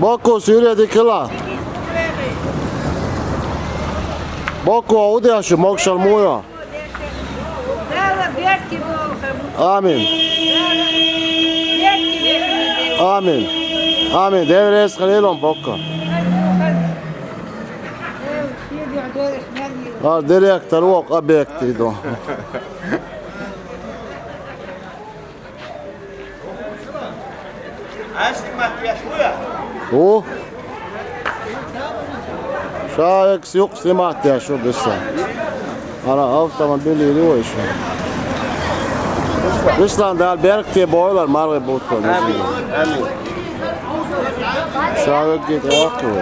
Boku Suriye dikila. Boku udiaşı mokşal muya. Amin. Amin. Amin. Devres kılıyla boku. Direkt tarvok abekti do. Oh. Şayek yok simat ya şu bissa. Ana avtomobili diyor şu. Ruslan da berkte boylar marı botko. Amin. Şayek git akıyor.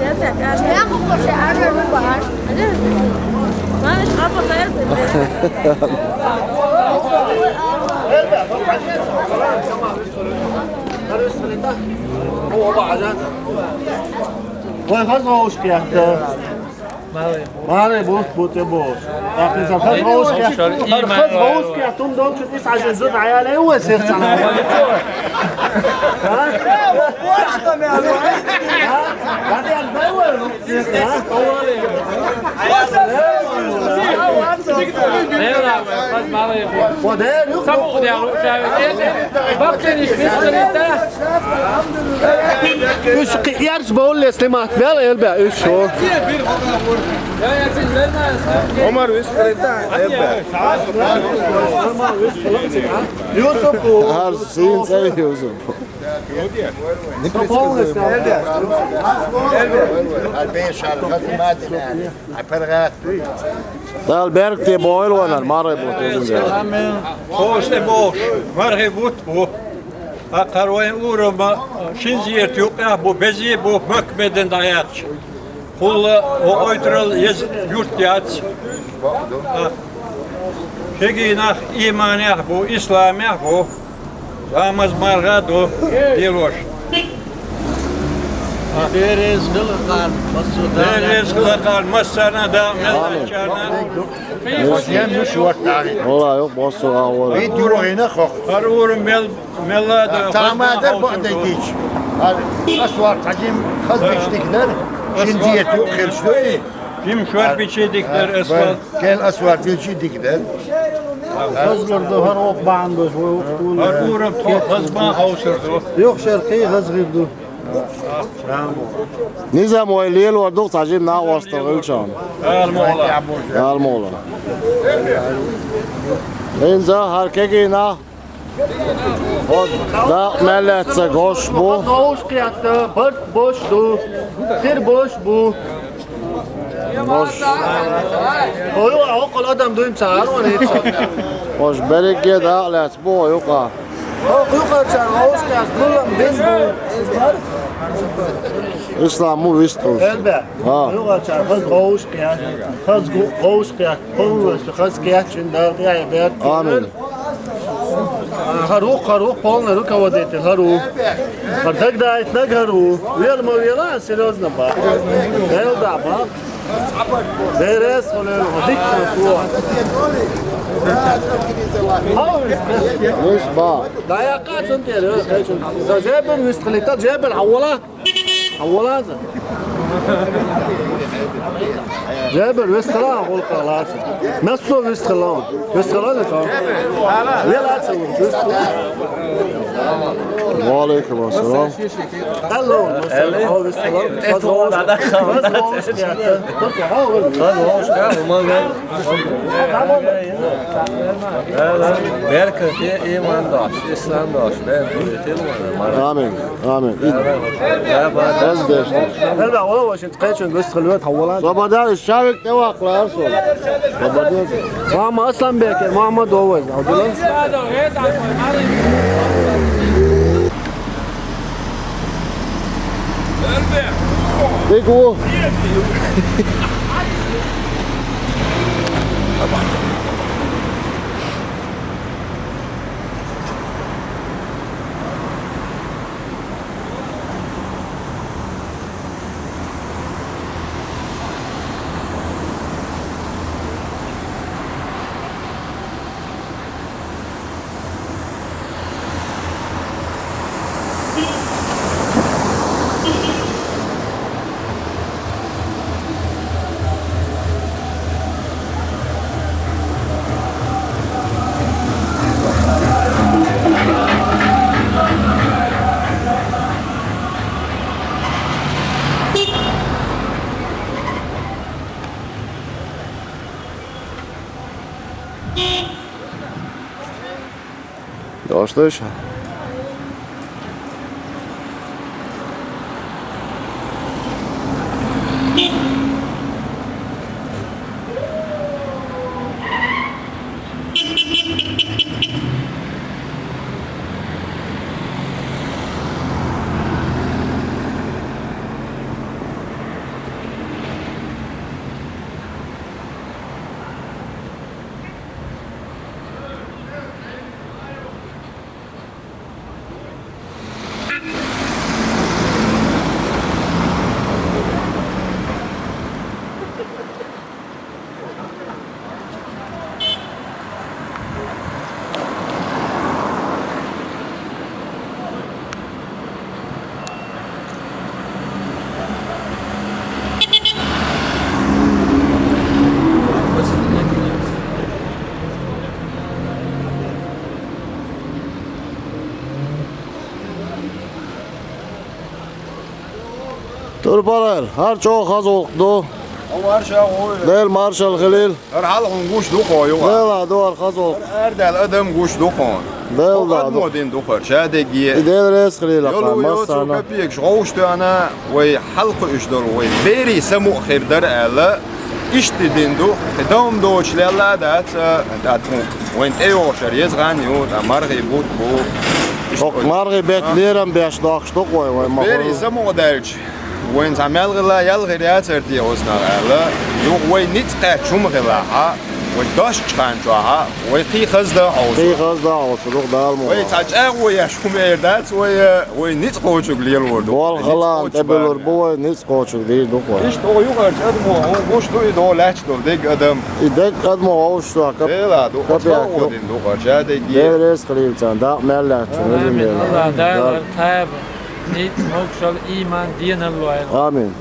Ya bu şey arıyor mu var? Ben kapı وين خذوش كيحتى مالي بوت بوت بوش لكن إذا خذوش خذوش كيحتون دوك شو تسعة جزء عيالي هو سيرت أنا بعدين الدول Üç yarış boğul eslimat ver elbe üç o. Omar Üsküdar'da elbe. Yusuf bu. Her şeyin seviyor Yusuf. Dal berkte boyl oynar marı botu. Hoş ne boş. Marhe but bu. Akarvayın uğrama şinziyet yok ya bu bezi bu mükmeden dayat. Kulla o oytral yurt yat. Şeginah imaniyah bu İslamiyah bu. Amaz marga do diloş. Deriz kılıkan masuda. Deriz kılıkan masana da melachana. Ola yok bosu ağır. Video oyuna khok. Har uğrum melada. Tamadır bu adaydiç. Asvar tacim khaz beştikler. Şinziyet yok kırıştı. Kim şuar biçedikler esfalt. Gel asvar beştikler. Hazırdı har ok bandı. Har uğrum hızma havsırdı. Yok şarkı hazırdı. Nizam o liyel var dok tacim na vasta ölçan. Almola. Almola. Enza harkegi na. O da melletse goş bu. Hoş kıyattı. Pırt boş du. Bir boş bu. Boş. Oyu okul adam duyum çağır onu hiç. Boş bereke da let bu yok ha. Yok açan hoş kıyattı. Biz bu. İslam bu vistur. Elbe. Ha. Yok açan kız hoş kıyattı. Kız hoş kıyattı. Kız kıyattı şimdi ya. Amin. Haru polna ruka vodete haru. Ar tak da itna haru. Vėl movila seriozna ba. Vėl da ba. Beres olero dikta tu. Neyse ba. Daya kaçın diyor. Da cebel müstkilita cebel havvala. Havvala. جابر ويسترا قول خلاص نصو ويسترا ويسترا لا يلا تسوي Aleyküm selam. الو هو ويسترا فضل هذا Berkati imandaş, İslamdaş, ben bu Amin. Amin. Az beşler. هلا والله واش تقيتون بس خلوات حولات Sabahdan şavik ne vaklar sol. Sabahdan. ماما اصلا بك ماما دوز عبد الله Peki Dostlar. Turbalar, har çok az oldu. Varşa o. Del Marshall Khalil. Hal on guş duqoyu. Del aduar az oldu. Erdel adam guş duqon. Del da. modin duqar şadegi. Del res Khalil يلو aqam يوتو sana. كبيك شغوشتو انا وي حلق اشدر وي بيري سمو خير در الا اشتدندو قدام دوش لالا دات وين ايو شر يزغان يوت امرغي بوت بو Çok margı beklerim 5 dakika koy vay بيري سمو درج وين تعمل غلا يلغي رياترتي اوسنا الا يو وي نتقا شوم غلا وداش كان جوها وي خزدا اوس Qi qaz da olsun dal mı? وي تاج وي شوم اردات وي نتقو جوغليل ورد Bol qalan tebelur bu nis qoçuk değil du koy. İşte o yukarı adamı o boş duyu do laçto deg adam. İdek admo avuştu akap. Ela do Kapıya o din do qarjade gi. Del res Khalil can da mellat özüm Allah değil. dağlar tab nit mokşal iman dinen loyal Amin.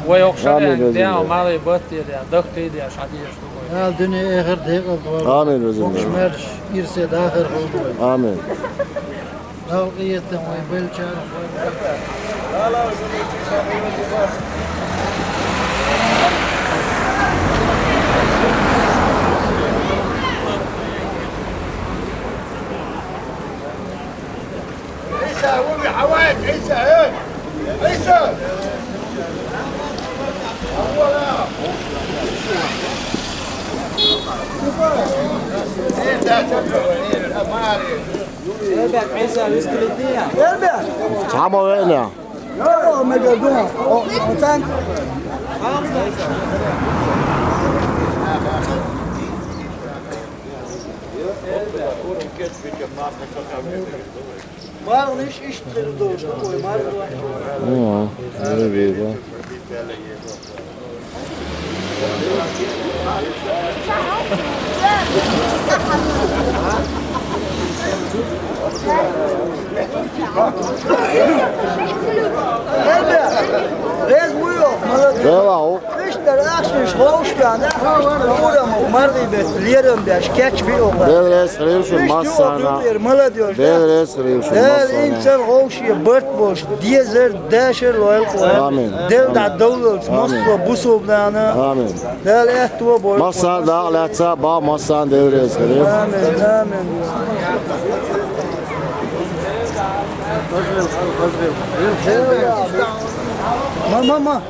ve yokşal Amin yani özüm diye değil. amali bot diye doktor diye şadi yaşlı koy. Ya dünya ahir değil o. Amin özüm değil. Okşmer irse dahir oldu. Amin. Dalgiyetten ve belçar. عيسى وين حواك عيسى هيك عيسى Çamo öyle ya. Var onun işleri doğru koymaz. Öyle bir de. Rez buyuyor. Deva o. İşte akşam hoş yani. Orada mardi bekliyorum ya. Keç bir o. Del res Khalil şu masana. Mala diyor. Del res Khalil şu Del masana. insan hoş ya bırt boş. Diyezer deşer loyal koy. Amin. Del da davul. Masla bu soblana. Amin. Del ehtuva boy. Masa da alatsa ba masan del res Khalil. Amin. Amin. Mama.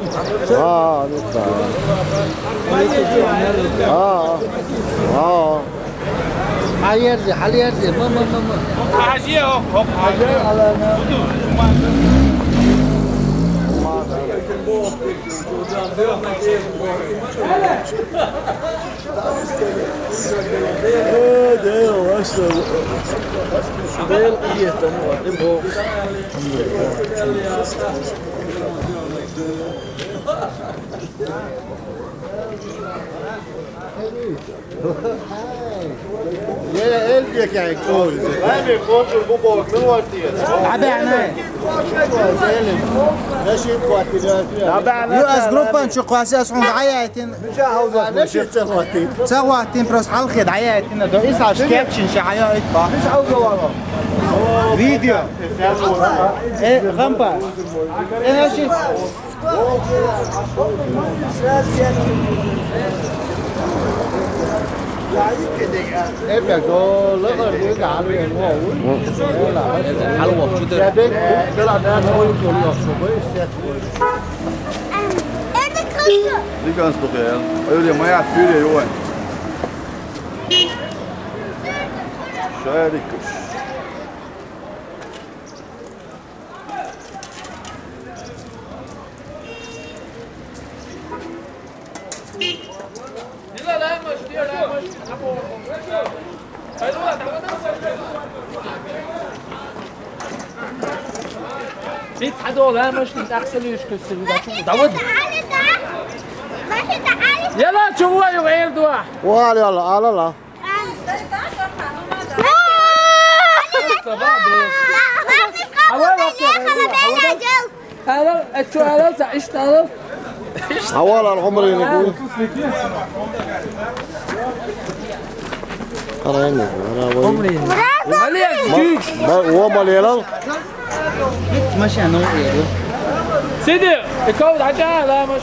Ha, lütfen. Ha. Ha. Hayırdır, hayırdır. Mama. Del başla. Del iyi tamam. يا قلبي كان كوز انا كنت بابا من وقتي Tabi'na. ماشي بوقت يو اس جروبان شو قاسي اسعون دعاياتين. ماشي تخوتي. سواتين بروس حلقة دعاياتين. دو إسعى شكابشن شعايات با. مش عاوز ورا. فيديو. إيه غمبا. إيه ماشي. Ép nhà cô lớn hơn cái cả liền ngủ. Đó là xe đếch, tức là đang ngồi chỗ ngọc với xe. Die kannst du doch her. Also die Meier für die Junge. Scheidikus. Mit هدول لا مش تحصليش كسر داود يلا شوفوا يغير دوا وعلى يلا على لا. هلا شو هلا اشتغل حوالي العمر يقول. أنا عمري هو مليان. ماشي أنا وإيه سيدي الكود عجال لا مش